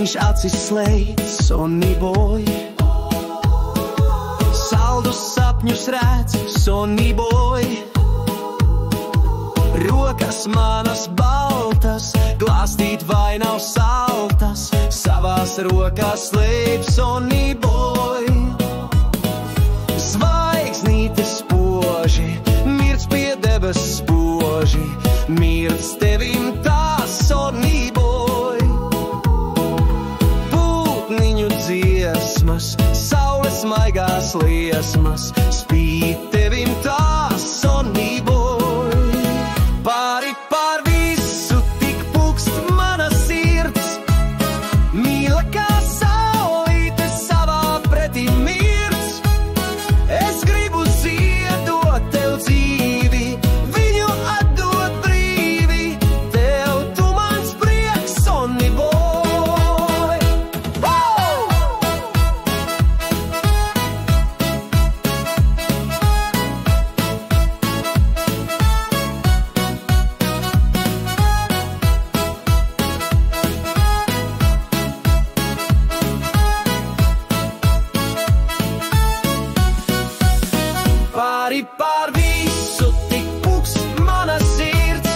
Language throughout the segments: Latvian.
Viņš acis slēdz, Sonny boy. Saldus sapņus redz, Sonny boy. Rokas manas baltas, glāstīt vai nav saltas, savās rokās slēp, Sonny boy. Zvaigznīte spoži, mirds pie debes spoži, mirds tevim tā, Sonny boy. Pūtniņu dziesmas, saules maigās liesmas, spīt tevim tā, Sonny boy. Pāri pār visu tik pukst mana sirds, mīla kā saulīte savā pretī mirds. Es gribu ziedot tev dzīvi, viņu atdot brīvi, tev tu mans prieks, Sonny boy. Pāri pār visu tik pukst mana sirds,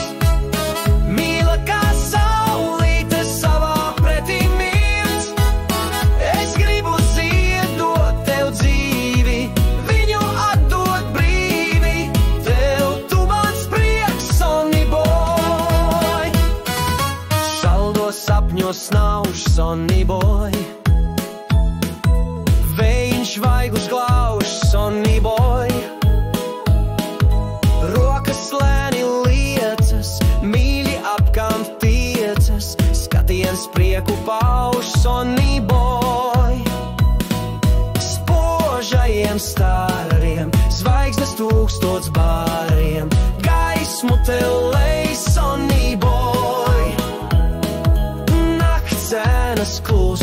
mīla kā saulīte savā pretī mirds. Es gribu ziedot tev dzīvi, viņu atdot brīvi, tev tu mans prieks, Sonny boy. Saldos sapņos snauž, Sonny boy. Vējš vaigus glauž, Sonny boy. Rokas lēni liecas, mīļi apkārt tiecas, skatiens prieku pauž, Sonny boy. Spožajiem stariem, zvaigznes tūkstots bāriem, gaismu tev lej, Sonny boy. Nakts cenas klus,